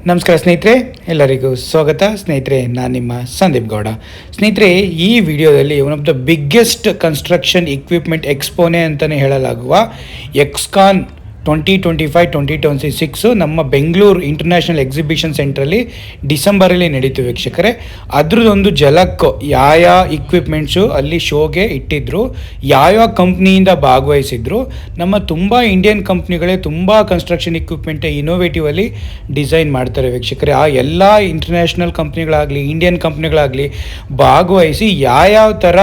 ನಮಸ್ಕಾರ ಸ್ನೇಹಿತರೆ, ಎಲ್ಲರಿಗೂ ಸ್ವಾಗತ. ಸ್ನೇಹಿತರೆ, ನಾನು ನಿಮ್ಮ ಸಂದೀಪ್ ಗೌಡ. ಸ್ನೇಹಿತರೆ, ಈ ವಿಡಿಯೋದಲ್ಲಿ one of the biggest construction equipment ಎಕ್ಸ್ಪೋನೆ ಅಂತಲೇ ಹೇಳಲಾಗುವ ಎಕ್ಸ್ಕಾನ್ 2025-2026 ನಮ್ಮ ಬೆಂಗಳೂರು ಇಂಟರ್ನ್ಯಾಷನಲ್ ಎಕ್ಸಿಬಿಷನ್ ಸೆಂಟ್ರಲ್ಲಿ ಡಿಸೆಂಬರಲ್ಲಿ ನಡೀತು ವೀಕ್ಷಕರೇ. ಅದ್ರದ್ದೊಂದು ಜಲಕ್ ಯಾವ ಇಕ್ವಿಪ್ಮೆಂಟ್ಸು ಅಲ್ಲಿ ಶೋಗೆ ಇಟ್ಟಿದ್ರು, ಯಾವ ಕಂಪ್ನಿಯಿಂದ ಭಾಗವಹಿಸಿದ್ರು. ನಮ್ಮ ತುಂಬ ಇಂಡಿಯನ್ ಕಂಪ್ನಿಗಳೇ ತುಂಬ ಕನ್ಸ್ಟ್ರಕ್ಷನ್ ಇಕ್ವಿಪ್ಮೆಂಟ್ ಇನೋವೇಟಿವ್ ಅಲ್ಲಿ ಡಿಸೈನ್ ಮಾಡ್ತಾರೆ ವೀಕ್ಷಕರೇ. ಆ ಎಲ್ಲ ಇಂಟರ್ನ್ಯಾಷನಲ್ ಕಂಪ್ನಿಗಳಾಗಲಿ ಇಂಡಿಯನ್ ಕಂಪ್ನಿಗಳಾಗಲಿ ಭಾಗವಹಿಸಿ ಯಾವ ಥರ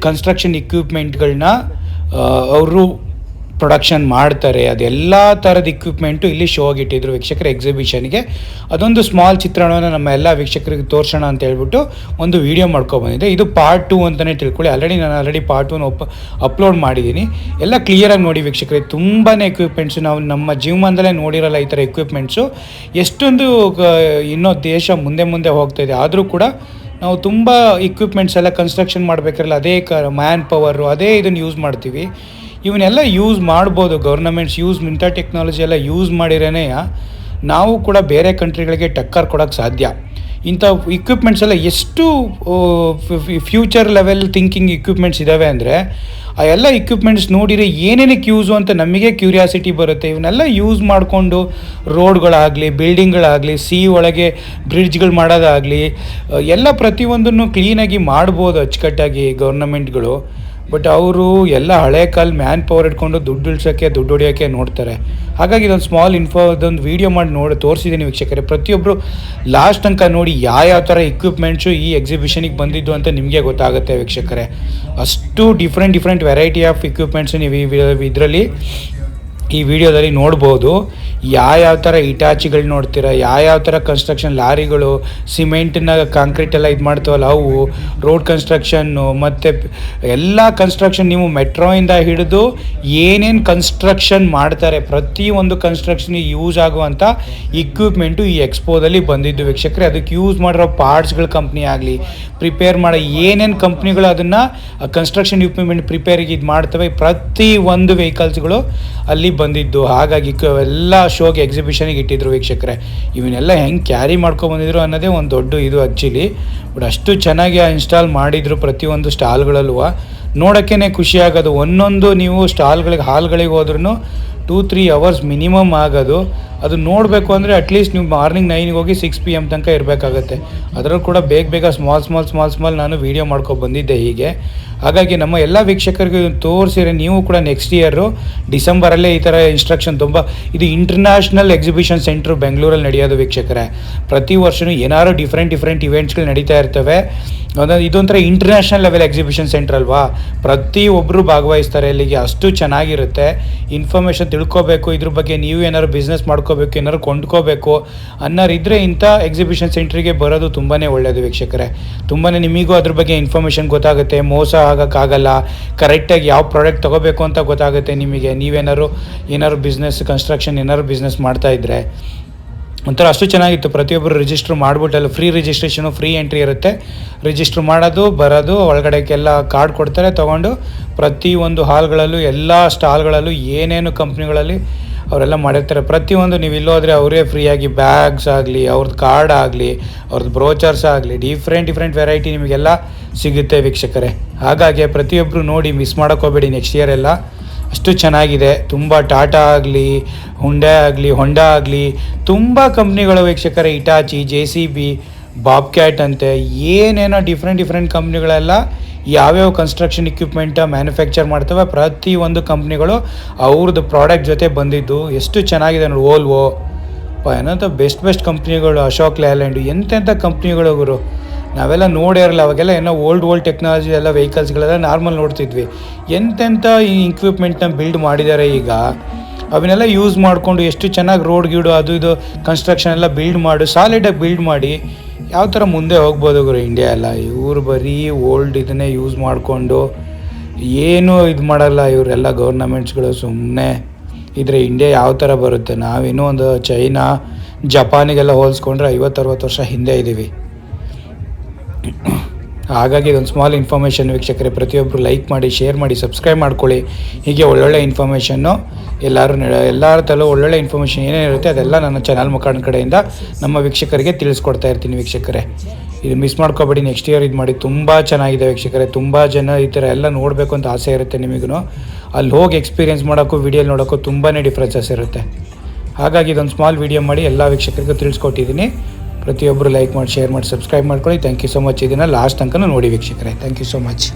ಕನ್ಸ್ಟ್ರಕ್ಷನ್ ಇಕ್ವಿಪ್ಮೆಂಟ್ಗಳನ್ನ ಅವರು ಪ್ರೊಡಕ್ಷನ್ ಮಾಡ್ತಾರೆ, ಅದೆಲ್ಲ ಥರದ ಇಕ್ವಿಪ್ಮೆಂಟು ಇಲ್ಲಿ ಶೋಗೆ ಇಟ್ಟಿದ್ರು ವೀಕ್ಷಕರ ಎಕ್ಸಿಬಿಷನ್ಗೆ. ಅದೊಂದು ಸ್ಮಾಲ್ ಚಿತ್ರಣವನ್ನು ನಮ್ಮ ಎಲ್ಲ ವೀಕ್ಷಕರಿಗೆ ತೋರಿಸೋಣ ಅಂತ ಹೇಳ್ಬಿಟ್ಟು ಒಂದು ವಿಡಿಯೋ ಮಾಡ್ಕೊಬಂದಿದ್ದೆ. ಇದು ಪಾರ್ಟ್ 2 ಅಂತಲೇ ತಿಳ್ಕೊಳ್ಳಿ. ನಾನು ಪಾರ್ಟ್ 1 ಅಪ್ಲೋಡ್ ಮಾಡಿದ್ದೀನಿ. ಎಲ್ಲ ಕ್ಲಿಯರಾಗಿ ನೋಡಿ ವೀಕ್ಷಕರೇ. ತುಂಬಾ ಎಕ್ವಿಪ್ಮೆಂಟ್ಸು ನಾವು ನಮ್ಮ ಜೀವನದಲ್ಲೇ ನೋಡಿರಲ್ಲ ಈ ಥರ ಎಕ್ವಿಪ್ಮೆಂಟ್ಸು. ಎಷ್ಟೊಂದು ಇನ್ನೂ ದೇಶ ಮುಂದೆ ಹೋಗ್ತಾಯಿದೆ, ಆದರೂ ಕೂಡ ನಾವು ತುಂಬ ಇಕ್ವಿಪ್ಮೆಂಟ್ಸ್ ಎಲ್ಲ ಕನ್ಸ್ಟ್ರಕ್ಷನ್ ಮಾಡಬೇಕಾರಲ್ಲ ಅದೇ ಮ್ಯಾನ್ ಪವರು ಅದೇ ಇದನ್ನು ಯೂಸ್ ಮಾಡ್ತೀವಿ. ಇವನ್ನೆಲ್ಲ ಯೂಸ್ ಮಾಡ್ಬೋದು, ಗೌರ್ನಮೆಂಟ್ಸ್ ಇಂಥ ಟೆಕ್ನಾಲಜಿ ಎಲ್ಲ ಯೂಸ್ ಮಾಡಿರೇ ನಾವು ಕೂಡ ಬೇರೆ ಕಂಟ್ರಿಗಳಿಗೆ ಟಕ್ಕರ್ ಕೊಡೋಕ್ಕೆ ಸಾಧ್ಯ. ಇಂಥ ಇಕ್ವಿಪ್ಮೆಂಟ್ಸ್ ಎಲ್ಲ ಎಷ್ಟು ಫ್ಯೂಚರ್ ಲೆವೆಲ್ ಥಿಂಕಿಂಗ್ ಇಕ್ವಿಪ್ಮೆಂಟ್ಸ್ ಇದ್ದಾವೆ ಅಂದರೆ, ಆ ಎಲ್ಲ ಇಕ್ವಿಪ್ಮೆಂಟ್ಸ್ ನೋಡಿದರೆ ಏನೇನಕ್ಕೆ ಯೂಸು ಅಂತ ನಮಗೆ ಕ್ಯೂರಿಯಾಸಿಟಿ ಬರುತ್ತೆ. ಇವನ್ನೆಲ್ಲ ಯೂಸ್ ಮಾಡಿಕೊಂಡು ರೋಡ್ಗಳಾಗಲಿ ಬಿಲ್ಡಿಂಗ್ಗಳಾಗಲಿ ಒಳಗೆ ಬ್ರಿಡ್ಜ್ಗಳು ಮಾಡೋದಾಗಲಿ ಎಲ್ಲ ಪ್ರತಿಯೊಂದನ್ನು ಕ್ಲೀನಾಗಿ ಮಾಡ್ಬೋದು ಅಚ್ಚುಕಟ್ಟಾಗಿ ಗೌರ್ನಮೆಂಟ್ಗಳು. ಬಟ್ ಅವರು ಎಲ್ಲ ಹಳೆ ಕಾಲ ಮ್ಯಾನ್ ಪವರ್ ಇಟ್ಕೊಂಡು ದುಡ್ಡು ಇಳ್ಸೋಕ್ಕೆ ದುಡ್ಡು ಹೊಡಿಯೋಕ್ಕೆ ನೋಡ್ತಾರೆ. ಹಾಗಾಗಿ ಇದೊಂದು ಸ್ಮಾಲ್ ಇದೊಂದು ವೀಡಿಯೋ ಮಾಡಿ ತೋರಿಸಿದ್ದೀನಿ ವೀಕ್ಷಕರೇ. ಪ್ರತಿಯೊಬ್ಬರು ಲಾಸ್ಟ್ ತನಕ ನೋಡಿ ಯಾವ ಥರ ಇಕ್ವಿಪ್ಮೆಂಟ್ಸು ಈ ಎಕ್ಸಿಬಿಷನಿಗೆ ಬಂದಿದ್ದು ಅಂತ ನಿಮಗೆ ಗೊತ್ತಾಗುತ್ತೆ ವೀಕ್ಷಕರೇ. ಅಷ್ಟು ಡಿಫ್ರೆಂಟ್ ವೆರೈಟಿ ಆಫ್ ಇಕ್ವಿಪ್ಮೆಂಟ್ಸು ನೀವು ಇದರಲ್ಲಿ ಈ ವಿಡಿಯೋದಲ್ಲಿ ನೋಡ್ಬೋದು. ಯಾವ ಥರ ಇಟಾಚಿಗಳು ನೋಡ್ತೀರಾ, ಯಾವ ಥರ ಕನ್ಸ್ಟ್ರಕ್ಷನ್ ಲಾರಿಗಳು, ಸಿಮೆಂಟನ್ನ ಕಾಂಕ್ರೀಟ್ ಎಲ್ಲ ಇದು ಮಾಡ್ತೀವಲ್ಲ ಅವು, ರೋಡ್ ಕನ್ಸ್ಟ್ರಕ್ಷನ್ನು ಮತ್ತು ಎಲ್ಲ ಕನ್ಸ್ಟ್ರಕ್ಷನ್ ನೀವು ಮೆಟ್ರೋಯಿಂದ ಹಿಡಿದು ಏನೇನು ಕನ್ಸ್ಟ್ರಕ್ಷನ್ ಮಾಡ್ತಾರೆ ಪ್ರತಿಯೊಂದು ಕನ್ಸ್ಟ್ರಕ್ಷನಿಗೆ ಯೂಸ್ ಆಗುವಂಥ ಇಕ್ವಿಪ್ಮೆಂಟು ಈ ಎಕ್ಸ್ಪೋದಲ್ಲಿ ಬಂದಿದ್ದು ವೀಕ್ಷಕರೇ. ಅದಕ್ಕೆ ಯೂಸ್ ಮಾಡಿರೋ ಪಾರ್ಟ್ಸ್ಗಳ ಕಂಪ್ನಿ ಆಗಲಿ ಪ್ರಿಪೇರ್ ಮಾಡೋ ಏನೇನು ಕಂಪ್ನಿಗಳು ಅದನ್ನು ಕನ್ಸ್ಟ್ರಕ್ಷನ್ ಇಕ್ವಿಪ್ಮೆಂಟ್ ಪ್ರಿಪೇರಿಗೆ ಇದು ಮಾಡ್ತವೆ, ಪ್ರತಿಯೊಂದು ವೆಹಿಕಲ್ಸ್ಗಳು ಅಲ್ಲಿ ಬಂದಿದ್ದು. ಹಾಗಾಗಿ ಎಲ್ಲ ಶೋಗೆ ಎಕ್ಸಿಬಿಷನಿಗೆ ಇಟ್ಟಿದ್ರು ವೀಕ್ಷಕರೇ. ಇವನ್ನೆಲ್ಲ ಹೆಂಗೆ ಕ್ಯಾರಿ ಮಾಡ್ಕೊಂಬಂದಿದ್ರು ಅನ್ನೋದೇ ಒಂದು ದೊಡ್ಡ ಇದು ಆ್ಯಕ್ಚುಲಿ. ಬಟ್ ಅಷ್ಟು ಚೆನ್ನಾಗಿ ಇನ್ಸ್ಟಾಲ್ ಮಾಡಿದರು ಪ್ರತಿಯೊಂದು ಸ್ಟಾಲ್ಗಳಲ್ಲೂ. ನೋಡೋಕ್ಕೇ ಖುಷಿ ಆಗೋದು. ಒಂದೊಂದು ನೀವು ಹಾಲ್ಗಳಿಗೆ ಹೋದ್ರೂ 2-3 ಅವರ್ಸ್ ಮಿನಿಮಮ್ ಆಗೋದು. ಅದು ನೋಡಬೇಕು ಅಂದರೆ ಅಟ್ಲೀಸ್ಟ್ ನೀವು ಮಾರ್ನಿಂಗ್ 9ಗೆ ಹೋಗಿ 6 PM ತನಕ ಇರಬೇಕಾಗತ್ತೆ. ಅದರಲ್ಲೂ ಕೂಡ ಬೇಗ ಸ್ಮಾಲ್ ನಾನು ವೀಡಿಯೋ ಮಾಡ್ಕೊಂಡು ಬಂದಿದ್ದೆ ಹೀಗೆ. ಹಾಗಾಗಿ ನಮ್ಮ ಎಲ್ಲ ವೀಕ್ಷಕರಿಗೆ ತೋರಿಸಿದ್ರೆ ನೀವು ಕೂಡ ನೆಕ್ಸ್ಟ್ ಇಯರು ಡಿಸೆಂಬರಲ್ಲೇ ಈ ಥರ ಇನ್ಸ್ಟ್ರಕ್ಷನ್ ಇದು ಇಂಟರ್ನ್ಯಾಷನಲ್ ಎಕ್ಸಿಬಿಷನ್ ಸೆಂಟ್ರು ಬೆಂಗಳೂರಲ್ಲಿ ನಡೆಯೋದು ವೀಕ್ಷಕರೇ. ಪ್ರತಿ ವರ್ಷವೂ ಏನಾದ್ರು ಡಿಫ್ರೆಂಟ್ ಇವೆಂಟ್ಸ್ಗಳು ನಡೀತಾ ಇರ್ತವೆ. ಇದೊಂಥರ ಇಂಟರ್ನ್ಯಾಷನಲ್ ಲೆವೆಲ್ ಎಕ್ಸಿಬಿಷನ್ ಸೆಂಟರ್ ಅಲ್ವಾ, ಪ್ರತಿಯೊಬ್ಬರು ಭಾಗವಹಿಸ್ತಾರೆ ಇಲ್ಲಿಗೆ. ಅಷ್ಟು ಚೆನ್ನಾಗಿರುತ್ತೆ. ಇನ್ಫಾರ್ಮೇಷನ್ ತಿಳ್ಕೊಬೇಕು ಇದ್ರ ಬಗ್ಗೆ, ನೀವು ಏನಾದ್ರು ಬಿಸ್ನೆಸ್ ಮಾಡ್ಕೋಬೇಕು, ಏನಾದ್ರು ಕೊಂಡ್ಕೋಬೇಕು ಅನ್ನೋರಿದ್ದರೆ ಇಂಥ ಎಕ್ಸಿಬಿಷನ್ ಸೆಂಟ್ರಿಗೆ ಬರೋದು ತುಂಬಾ ಒಳ್ಳೆಯದು ವೀಕ್ಷಕರೇ. ತುಂಬಾ ನಿಮಗೂ ಅದ್ರ ಬಗ್ಗೆ ಇನ್ಫಾರ್ಮೇಷನ್ ಗೊತ್ತಾಗುತ್ತೆ, ಮೋಸ ಆಗೋಕ್ಕಾಗಲ್ಲ, ಕರೆಕ್ಟಾಗಿ ಯಾವ ಪ್ರಾಡಕ್ಟ್ ತೊಗೋಬೇಕು ಅಂತ ಗೊತ್ತಾಗುತ್ತೆ ನಿಮಗೆ. ಏನಾದ್ರು ಬಿಸ್ನೆಸ್ ಕನ್ಸ್ಟ್ರಕ್ಷನ್ ಏನಾದ್ರು ಬಿಸ್ನೆಸ್ ಮಾಡ್ತಾಯಿದ್ರೆ ಒಂಥರ ಅಷ್ಟು ಚೆನ್ನಾಗಿತ್ತು. ಪ್ರತಿಯೊಬ್ಬರು ರಿಜಿಸ್ಟ್ರ್ ಮಾಡಿಬಿಟ್ಟಲ್ಲ, ಫ್ರೀ ರಿಜಿಸ್ಟ್ರೇಷನು, ಫ್ರೀ ಎಂಟ್ರಿ ಇರುತ್ತೆ. ರಿಜಿಸ್ಟ್ರ್ ಮಾಡೋದು ಬರೋದು, ಒಳಗಡೆಗೆಲ್ಲ ಕಾರ್ಡ್ ಕೊಡ್ತಾರೆ ತೊಗೊಂಡು ಪ್ರತಿಯೊಂದು ಹಾಲ್ಗಳಲ್ಲೂ ಎಲ್ಲ ಸ್ಟಾಲ್ಗಳಲ್ಲೂ ಏನೇನು ಕಂಪ್ನಿಗಳಲ್ಲಿ ಅವರೆಲ್ಲ ಮಾಡಿರ್ತಾರೆ. ಪ್ರತಿಯೊಂದು ನೀವು ಇಲ್ಲೋದ್ರೆ ಅವರೇ ಫ್ರೀಯಾಗಿ ಬ್ಯಾಗ್ಸ್ ಆಗಲಿ, ಅವ್ರದ್ದು ಕಾರ್ಡ್ ಆಗಲಿ, ಅವ್ರದ್ದು ಬ್ರೋಚರ್ಸ್ ಆಗಲಿ, ಡಿಫ್ರೆಂಟ್ ವೆರೈಟಿ ನಿಮಗೆಲ್ಲ ಸಿಗುತ್ತೆ ವೀಕ್ಷಕರೇ. ಹಾಗಾಗಿ ಪ್ರತಿಯೊಬ್ಬರು ನೋಡಿ, ಮಿಸ್ ಮಾಡೋಕ್ಕೋಗ್ಬೇಡಿ ನೆಕ್ಸ್ಟ್ ಇಯರ್ ಎಲ್ಲ. ಅಷ್ಟು ಚೆನ್ನಾಗಿದೆ. ತುಂಬ ಟಾಟಾ ಆಗಲಿ, ಹೊಂಡಾ ಆಗಲಿ ತುಂಬ ಕಂಪ್ನಿಗಳು ವೀಕ್ಷಕರೇ. ಇಟಾಚಿ, JCB, ಬಾಬ್ಕ್ಯಾಟ್ ಅಂತೆ ಏನೇನೋ ಡಿಫ್ರೆಂಟ್ ಕಂಪ್ನಿಗಳೆಲ್ಲ ಯಾವ್ಯಾವ ಕನ್ಸ್ಟ್ರಕ್ಷನ್ ಇಕ್ವಿಪ್ಮೆಂಟ್ ಮ್ಯಾನುಫ್ಯಾಕ್ಚರ್ ಮಾಡ್ತವೆ ಪ್ರತಿಯೊಂದು ಕಂಪ್ನಿಗಳು ಅವ್ರದ್ದು ಪ್ರಾಡಕ್ಟ್ ಜೊತೆ ಬಂದಿದ್ದು. ಎಷ್ಟು ಚೆನ್ನಾಗಿದೆ ನೋಡಿ. ಓಲ್ವೋ ಏನಂತ ಬೆಸ್ಟ್ ಕಂಪ್ನಿಗಳು, ಅಶೋಕ್ ಲೇಲ್ಯಾಂಡ್, ಎಂತೆಂಥ ಕಂಪ್ನಿಗಳು ಗುರು. ನಾವೆಲ್ಲ ನೋಡೇ ಇರಲ್ಲ ಅವಾಗೆಲ್ಲ. ಏನೋ ಓಲ್ಡ್ ಟೆಕ್ನಾಲಜಿ ಎಲ್ಲ ವೆಹಿಕಲ್ಸ್ಗಳೆಲ್ಲ ನಾರ್ಮಲ್ ನೋಡ್ತಿದ್ವಿ. ಎಂತೆಂಥ ಈ ಇಕ್ವಿಪ್ಮೆಂಟ್ನ ಬಿಲ್ಡ್ ಮಾಡಿದ್ದಾರೆ ಈಗ. ಅವನ್ನೆಲ್ಲ ಯೂಸ್ ಮಾಡಿಕೊಂಡು ಎಷ್ಟು ಚೆನ್ನಾಗಿ ರೋಡ್ ಗೀಡು ಅದು ಇದು ಕನ್ಸ್ಟ್ರಕ್ಷನ್ ಎಲ್ಲ ಸಾಲಿಡಾಗಿ ಬಿಲ್ಡ್ ಮಾಡಿ ಯಾವ ಥರ ಮುಂದೆ ಹೋಗ್ಬೋದು ಗುರು ಇಂಡಿಯಾ ಎಲ್ಲ. ಇವರು ಬರೀ ಇದನ್ನೇ ಯೂಸ್ ಮಾಡಿಕೊಂಡು ಏನೂ ಇದು ಮಾಡಲ್ಲ ಇವರೆಲ್ಲ ಗೌರ್ನಮೆಂಟ್ಸ್ಗಳು. ಸುಮ್ಮನೆ ಇದ್ರೆ ಇಂಡಿಯಾ ಯಾವ ಥರ ಬರುತ್ತೆ. ನಾವಿನ್ನೂ ಒಂದು ಚೈನಾ ಜಪಾನಿಗೆಲ್ಲ ಹೋಲಿಸ್ಕೊಂಡ್ರೆ 50-60 ವರ್ಷ ಹಿಂದೆ ಇದ್ದೀವಿ. ಹಾಗಾಗಿ ಇದೊಂದು ಸ್ಮಾಲ್ ಇನ್ಫಾರ್ಮೇಷನ್ ವೀಕ್ಷಕರೇ, ಪ್ರತಿಯೊಬ್ಬರು ಲೈಕ್ ಮಾಡಿ, ಶೇರ್ ಮಾಡಿ, ಸಬ್ಸ್ಕ್ರೈಬ್ ಮಾಡ್ಕೊಳ್ಳಿ. ಹೀಗೆ ಒಳ್ಳೊಳ್ಳೆ ಇನ್ಫಾರ್ಮೇಷನ್ನು ಎಲ್ಲರ ತಲೂ ಒಳ್ಳೊಳ್ಳೆ ಇನ್ಫಾರ್ಮೇಷನ್ ಏನೇನಿರುತ್ತೆ ಅದೆಲ್ಲ ನನ್ನ ಚಾನಲ್ ಮುಖಾಂತರ ಕಡೆಯಿಂದ ನಮ್ಮ ವೀಕ್ಷಕರಿಗೆ ತಿಳಿಸ್ಕೊಡ್ತಾ ಇರ್ತೀನಿ ವೀಕ್ಷಕರೇ. ಇದು ಮಿಸ್ ಮಾಡ್ಕೊಬೇಡಿ, ನೆಕ್ಸ್ಟ್ ಇಯರ್ ಇದು ಮಾಡಿ. ತುಂಬ ಚೆನ್ನಾಗಿದೆ ವೀಕ್ಷಕರೇ, ತುಂಬ ಜನ ಈ ಥರ ಎಲ್ಲ ನೋಡಬೇಕು ಅಂತ ಆಸೆ ಇರುತ್ತೆ ನಿಮಗೂ. ಅಲ್ಲಿ ಹೋಗಿ ಎಕ್ಸ್ಪೀರಿಯೆನ್ಸ್ ಮಾಡೋಕ್ಕೂ ವಿಡಿಯೋ ನೋಡೋಕ್ಕೂ ತುಂಬಾ ಡಿಫ್ರೆನ್ಸಸ್ ಇರುತ್ತೆ. ಹಾಗಾಗಿ ಇದೊಂದು ಸ್ಮಾಲ್ ವೀಡಿಯೋ ಮಾಡಿ ಎಲ್ಲ ವೀಕ್ಷಕರಿಗೂ ತಿಳಿಸ್ಕೊಟ್ಟಿದ್ದೀನಿ. ಪ್ರತಿಯೊಬ್ಬರು ಲೈಕ್ ಮಾಡಿ, ಶೇರ್ ಮಾಡಿ, ಸಬ್ಸ್ಕ್ರೈಬ್ ಮಾಡ್ಕೊಳ್ಳಿ. Thank you so much. ಇದನ್ನು ಲಾಸ್ಟ್ ತನಕ ನೋಡಿ ವೀಕ್ಷಕರೇ. Thank you so much.